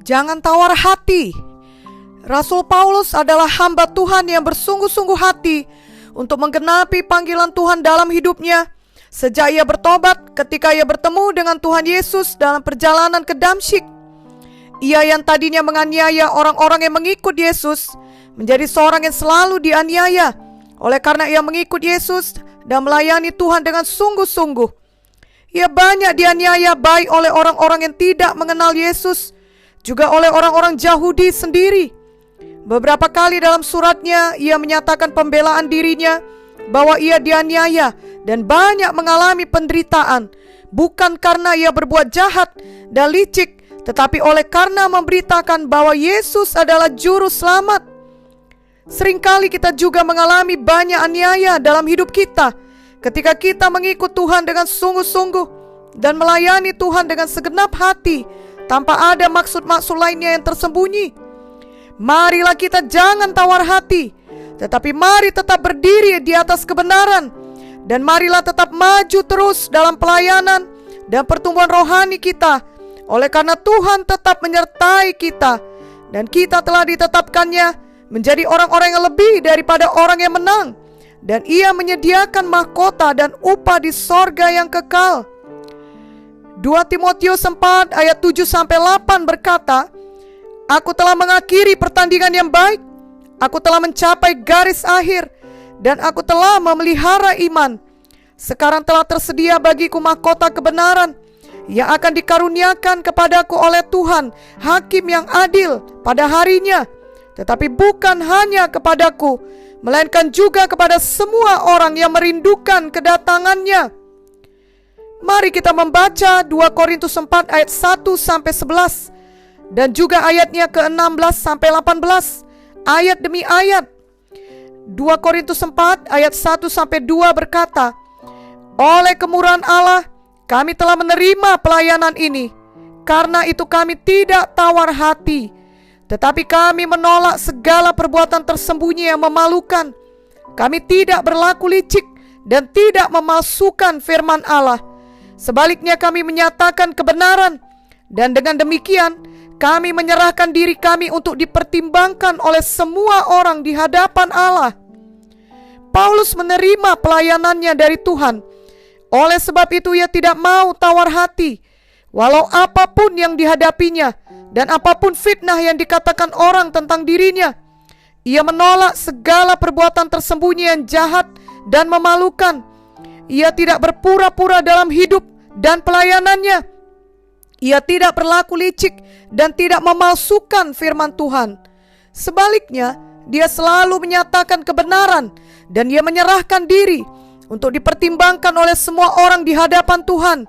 Jangan tawar hati. Rasul Paulus adalah hamba Tuhan yang bersungguh-sungguh hati untuk menggenapi panggilan Tuhan dalam hidupnya. Sejak ia bertobat ketika ia bertemu dengan Tuhan Yesus dalam perjalanan ke Damsyik. Ia yang tadinya menganiaya orang-orang yang mengikut Yesus menjadi seorang yang selalu dianiaya oleh karena ia mengikut Yesus dan melayani Tuhan dengan sungguh-sungguh. Ia banyak dianiaya baik oleh orang-orang yang tidak mengenal Yesus, juga oleh orang-orang Yahudi sendiri. Beberapa kali dalam suratnya ia menyatakan pembelaan dirinya bahwa ia dianiaya dan banyak mengalami penderitaan, bukan karena ia berbuat jahat dan licik, tetapi oleh karena memberitakan bahwa Yesus adalah juru selamat. Seringkali kita juga mengalami banyak aniaya dalam hidup kita ketika kita mengikut Tuhan dengan sungguh-sungguh dan melayani Tuhan dengan segenap hati tanpa ada maksud-maksud lainnya yang tersembunyi. Marilah kita jangan tawar hati, tetapi mari tetap berdiri di atas kebenaran, dan marilah tetap maju terus dalam pelayanan dan pertumbuhan rohani kita, oleh karena Tuhan tetap menyertai kita, dan kita telah ditetapkannya menjadi orang-orang yang lebih daripada orang yang menang, dan Ia menyediakan mahkota dan upah di sorga yang kekal. 2 Timotius 4 ayat 7-8 berkata, Aku telah mengakhiri pertandingan yang baik, aku telah mencapai garis akhir, dan aku telah memelihara iman. Sekarang telah tersedia bagiku mahkota kebenaran yang akan dikaruniakan kepadaku oleh Tuhan, Hakim yang adil pada harinya. Tetapi bukan hanya kepadaku, melainkan juga kepada semua orang yang merindukan kedatangannya. Mari kita membaca 2 Korintus 4 ayat 1-11 dan juga ayatnya ke-16-18, ayat demi ayat. 2 Korintus 4 ayat 1-2 berkata, Oleh kemurahan Allah kami telah menerima pelayanan ini, karena itu kami tidak tawar hati, tetapi kami menolak segala perbuatan tersembunyi yang memalukan. Kami tidak berlaku licik dan tidak memalsukan firman Allah. Sebaliknya kami menyatakan kebenaran, dan dengan demikian kami menyerahkan diri kami untuk dipertimbangkan oleh semua orang di hadapan Allah. Paulus menerima pelayanannya dari Tuhan. Oleh sebab itu ia tidak mau tawar hati, walau apapun yang dihadapinya dan apapun fitnah yang dikatakan orang tentang dirinya. Ia menolak segala perbuatan tersembunyi yang jahat dan memalukan. Ia tidak berpura-pura dalam hidup dan pelayanannya. Ia tidak berlaku licik dan tidak memalsukan firman Tuhan. Sebaliknya, dia selalu menyatakan kebenaran dan dia menyerahkan diri untuk dipertimbangkan oleh semua orang di hadapan Tuhan.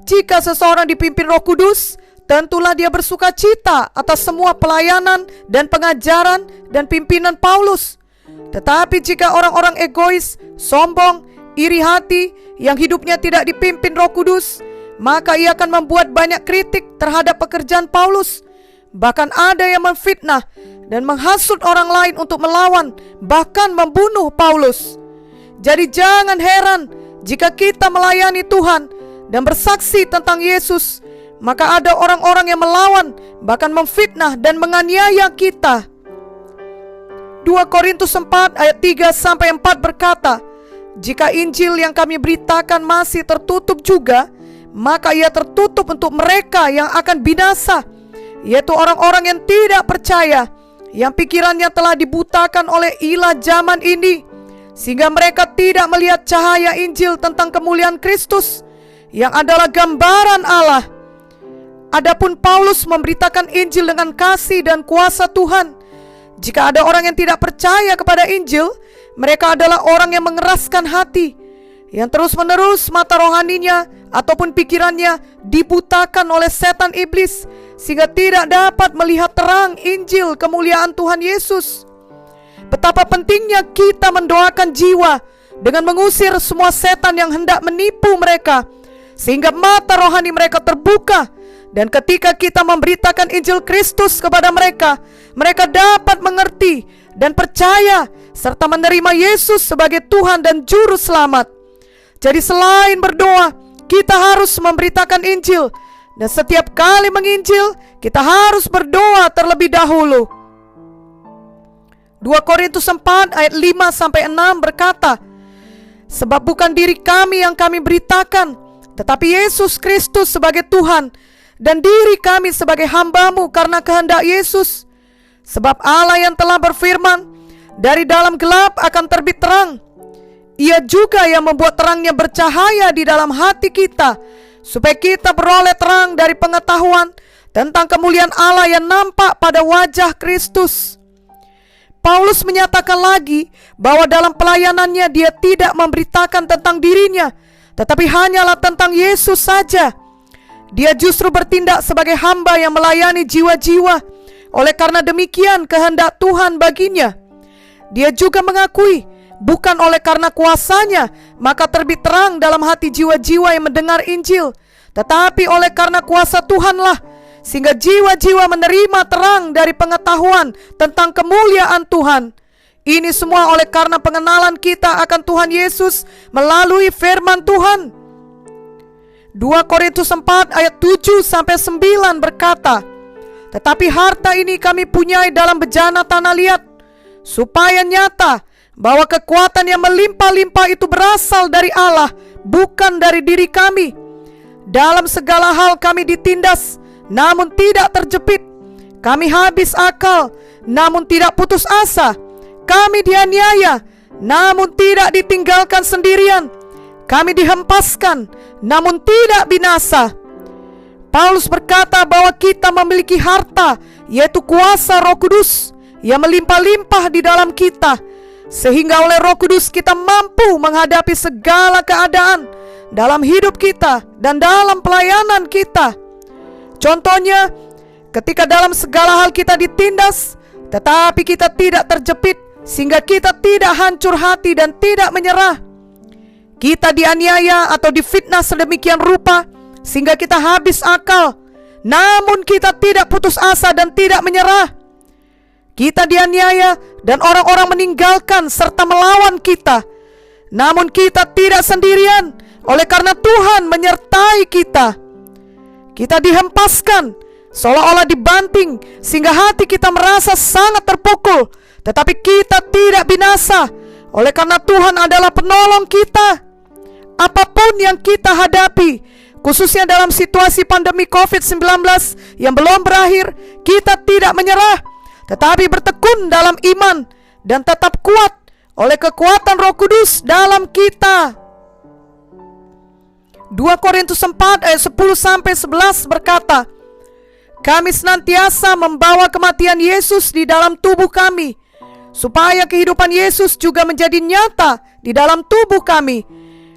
Jika seseorang dipimpin Roh Kudus, tentulah dia bersuka cita atas semua pelayanan dan pengajaran dan pimpinan Paulus. Tetapi jika orang-orang egois, sombong, iri hati, yang hidupnya tidak dipimpin Roh Kudus, maka ia akan membuat banyak kritik terhadap pekerjaan Paulus. Bahkan ada yang memfitnah dan menghasut orang lain untuk melawan, bahkan membunuh Paulus. Jadi jangan heran jika kita melayani Tuhan dan bersaksi tentang Yesus, maka ada orang-orang yang melawan, bahkan memfitnah dan menganiaya kita. 2 Korintus 4 ayat 3-4 berkata, Jika Injil yang kami beritakan masih tertutup juga, maka ia tertutup untuk mereka yang akan binasa, yaitu orang-orang yang tidak percaya, yang pikirannya telah dibutakan oleh ilah zaman ini, sehingga mereka tidak melihat cahaya Injil tentang kemuliaan Kristus, yang adalah gambaran Allah. Adapun Paulus memberitakan Injil dengan kasih dan kuasa Tuhan. Jika ada orang yang tidak percaya kepada Injil, mereka adalah orang yang mengeraskan hati, yang terus-menerus mata rohaninya ataupun pikirannya dibutakan oleh setan iblis, sehingga tidak dapat melihat terang Injil kemuliaan Tuhan Yesus. Betapa pentingnya kita mendoakan jiwa dengan mengusir semua setan yang hendak menipu mereka, sehingga mata rohani mereka terbuka. Dan ketika kita memberitakan Injil Kristus kepada mereka, mereka dapat mengerti dan percaya serta menerima Yesus sebagai Tuhan dan Juru Selamat. Jadi selain berdoa, kita harus memberitakan Injil Dan setiap kali menginjil, kita harus berdoa terlebih dahulu. 2 Korintus 4 ayat 5-6 berkata, sebab bukan diri kami yang kami beritakan, tetapi Yesus Kristus sebagai Tuhan, dan diri kami sebagai hamba-Mu karena kehendak Yesus. Sebab Allah yang telah berfirman, dari dalam gelap akan terbit terang, Ia juga yang membuat terangnya bercahaya di dalam hati kita, supaya kita beroleh terang dari pengetahuan tentang kemuliaan Allah yang nampak pada wajah Kristus. Paulus menyatakan lagi bahwa dalam pelayanannya dia tidak memberitakan tentang dirinya, tetapi hanyalah tentang Yesus saja. Dia justru bertindak sebagai hamba yang melayani jiwa-jiwa. Oleh karena demikian kehendak Tuhan baginya. Dia juga mengakui, bukan oleh karena kuasanya maka terbit terang dalam hati jiwa-jiwa yang mendengar Injil, tetapi oleh karena kuasa Tuhanlah, sehingga jiwa-jiwa menerima terang dari pengetahuan tentang kemuliaan Tuhan. Ini semua oleh karena pengenalan kita akan Tuhan Yesus melalui firman Tuhan. 2 Korintus 4 ayat 7-9 berkata, tetapi harta ini kami punyai dalam bejana tanah liat, supaya nyata bahwa kekuatan yang melimpah-limpah itu berasal dari Allah, bukan dari diri kami. Dalam segala hal kami ditindas, namun tidak terjepit. Kami habis akal, namun tidak putus asa. Kami dianiaya, namun tidak ditinggalkan sendirian. Kami dihempaskan, namun tidak binasa. Paulus berkata bahwa kita memiliki harta, yaitu kuasa Roh Kudus yang melimpah-limpah di dalam kita, sehingga oleh Roh Kudus kita mampu menghadapi segala keadaan dalam hidup kita dan dalam pelayanan kita. Contohnya, ketika dalam segala hal kita ditindas, tetapi kita tidak terjepit, sehingga kita tidak hancur hati dan tidak menyerah. Kita dianiaya atau difitnah sedemikian rupa, sehingga kita habis akal, namun kita tidak putus asa dan tidak menyerah. Kita dianiaya dan orang-orang meninggalkan serta melawan kita, namun kita tidak sendirian, oleh karena Tuhan menyertai kita. Kita dihempaskan, seolah-olah dibanting, sehingga hati kita merasa sangat terpukul, tetapi kita tidak binasa, oleh karena Tuhan adalah penolong kita. Apapun yang kita hadapi, khususnya dalam situasi pandemi COVID-19 yang belum berakhir, kita tidak menyerah, tetapi bertekun dalam iman dan tetap kuat oleh kekuatan Roh Kudus dalam kita. 2 Korintus 4 ayat 10-11 berkata, kami senantiasa membawa kematian Yesus di dalam tubuh kami, supaya kehidupan Yesus juga menjadi nyata di dalam tubuh kami.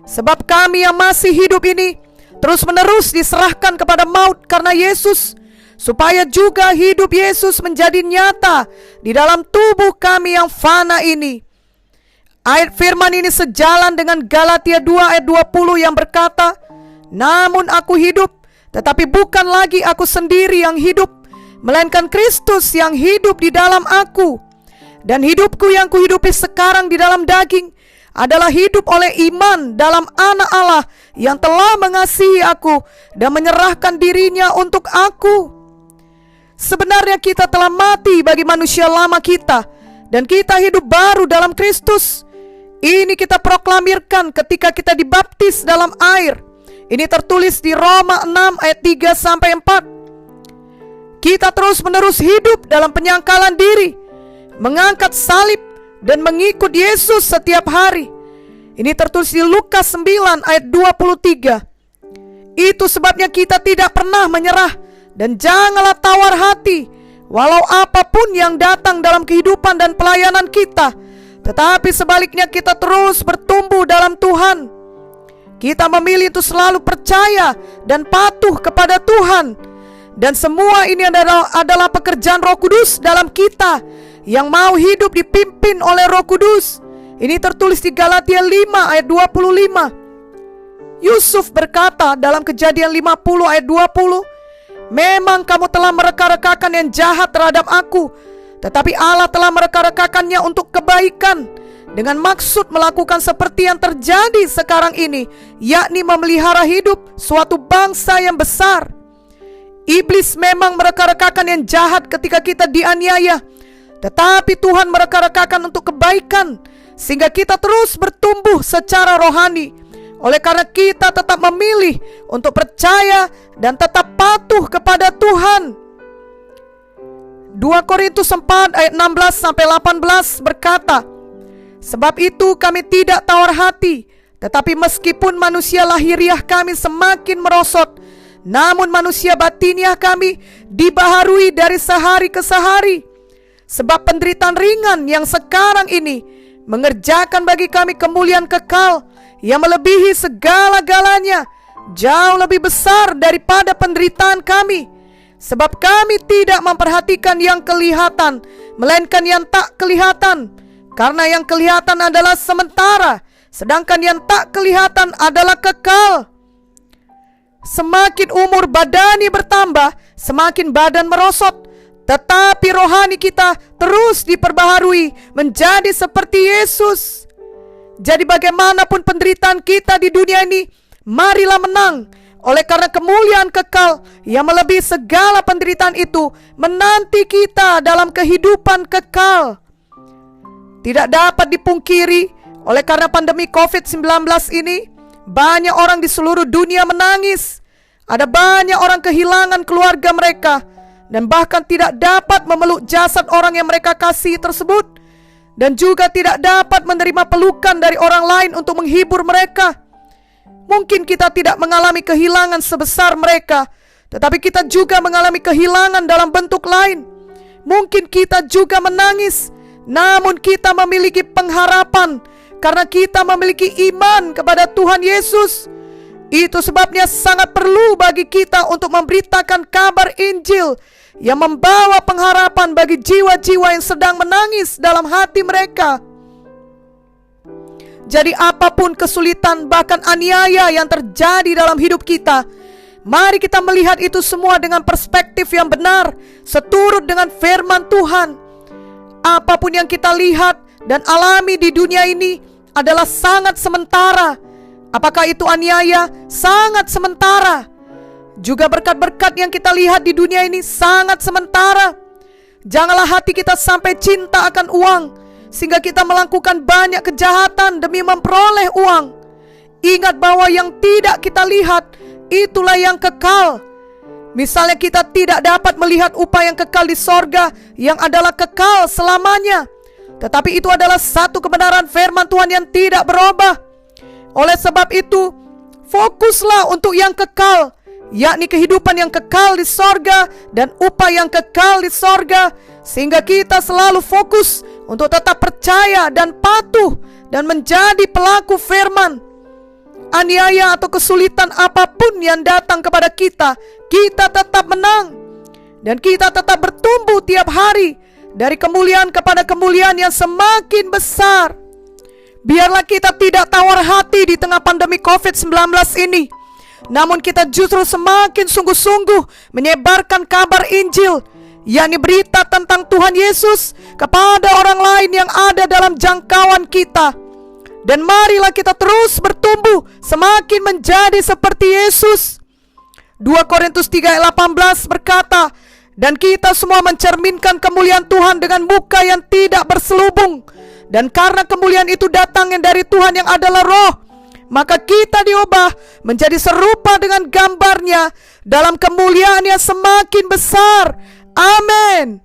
Sebab kami yang masih hidup ini terus-menerus diserahkan kepada maut karena Yesus, supaya juga hidup Yesus menjadi nyata di dalam tubuh kami yang fana ini. Ayat firman ini sejalan dengan Galatia 2 ayat 20 yang berkata, namun aku hidup, tetapi bukan lagi aku sendiri yang hidup, melainkan Kristus yang hidup di dalam aku. Dan hidupku yang kuhidupi sekarang di dalam daging adalah hidup oleh iman dalam Anak Allah yang telah mengasihi aku dan menyerahkan dirinya untuk aku. Sebenarnya kita telah mati bagi manusia lama kita, dan kita hidup baru dalam Kristus. Ini kita proklamirkan ketika kita dibaptis dalam air. Ini tertulis di Roma 6 ayat 3-4. Kita terus-menerus hidup dalam penyangkalan diri, mengangkat salib dan mengikut Yesus setiap hari. Ini tertulis di Lukas 9 ayat 23. Itu sebabnya kita tidak pernah menyerah, dan janganlah tawar hati walau apapun yang datang dalam kehidupan dan pelayanan kita, tetapi sebaliknya kita terus bertumbuh dalam Tuhan. Kita memilih untuk selalu percaya dan patuh kepada Tuhan. Dan semua ini adalah pekerjaan Roh Kudus dalam kita yang mau hidup dipimpin oleh Roh Kudus. Ini tertulis di Galatia 5 ayat 25. Yusuf berkata dalam Kejadian 50 ayat 20, memang kamu telah mereka-rekakan yang jahat terhadap aku, tetapi Allah telah mereka-rekakannya untuk kebaikan, dengan maksud melakukan seperti yang terjadi sekarang ini, yakni memelihara hidup suatu bangsa yang besar. Iblis memang mereka-rekakan yang jahat ketika kita dianiaya, tetapi Tuhan mereka-rekakan untuk kebaikan, sehingga kita terus bertumbuh secara rohani. Oleh karena kita tetap memilih untuk percaya dan tetap patuh kepada Tuhan. 2 Korintus 4 ayat 16-18 berkata, sebab itu kami tidak tawar hati, tetapi meskipun manusia lahiriah kami semakin merosot, namun manusia batiniah kami dibaharui dari sehari ke sehari. Sebab penderitaan ringan yang sekarang ini mengerjakan bagi kami kemuliaan kekal yang melebihi segala-galanya, jauh lebih besar daripada penderitaan kami. Sebab kami tidak memperhatikan yang kelihatan, melainkan yang tak kelihatan. Karena yang kelihatan adalah sementara, sedangkan yang tak kelihatan adalah kekal. Semakin umur badani bertambah, semakin badan merosot, tetapi rohani kita terus diperbaharui menjadi seperti Yesus. Jadi bagaimanapun penderitaan kita di dunia ini, marilah menang. Oleh karena kemuliaan kekal yang melebihi segala penderitaan itu menanti kita dalam kehidupan kekal. Tidak dapat dipungkiri, oleh karena pandemi COVID-19 ini, banyak orang di seluruh dunia menangis. Ada banyak orang kehilangan keluarga mereka, dan bahkan tidak dapat memeluk jasad orang yang mereka kasihi tersebut, dan juga tidak dapat menerima pelukan dari orang lain untuk menghibur mereka. Mungkin kita tidak mengalami kehilangan sebesar mereka, tetapi kita juga mengalami kehilangan dalam bentuk lain. Mungkin kita juga menangis, namun kita memiliki pengharapan karena kita memiliki iman kepada Tuhan Yesus. Itu sebabnya sangat perlu bagi kita untuk memberitakan kabar Injil yang membawa pengharapan bagi jiwa-jiwa yang sedang menangis dalam hati mereka. Jadi apapun kesulitan, bahkan aniaya yang terjadi dalam hidup kita, mari kita melihat itu semua dengan perspektif yang benar, seturut dengan firman Tuhan. Apapun yang kita lihat dan alami di dunia ini adalah sangat sementara. Apakah itu aniaya? Sangat sementara. Juga berkat-berkat yang kita lihat di dunia ini sangat sementara. Janganlah hati kita sampai cinta akan uang, sehingga kita melakukan banyak kejahatan demi memperoleh uang. Ingat bahwa yang tidak kita lihat, itulah yang kekal. Misalnya kita tidak dapat melihat upah yang kekal di sorga, yang adalah kekal selamanya. Tetapi itu adalah satu kebenaran firman Tuhan yang tidak berubah. Oleh sebab itu, fokuslah untuk yang kekal, yakni kehidupan yang kekal di sorga dan upah yang kekal di sorga, sehingga kita selalu fokus untuk tetap percaya dan patuh dan menjadi pelaku firman. Aniaya atau kesulitan apapun yang datang kepada kita, kita tetap menang. Dan kita tetap bertumbuh tiap hari dari kemuliaan kepada kemuliaan yang semakin besar. Biarlah kita tidak tawar hati di tengah pandemi COVID-19 ini, namun kita justru semakin sungguh-sungguh menyebarkan kabar Injil, yakni berita tentang Tuhan Yesus kepada orang lain yang ada dalam jangkauan kita. Dan marilah kita terus bertumbuh semakin menjadi seperti Yesus. 2 Korintus 3 ayat 18 berkata, dan kita semua mencerminkan kemuliaan Tuhan dengan muka yang tidak berselubung. Dan karena kemuliaan itu datangnya dari Tuhan yang adalah Roh, maka kita diubah menjadi serupa dengan gambarnya dalam kemuliaan yang semakin besar. Amin.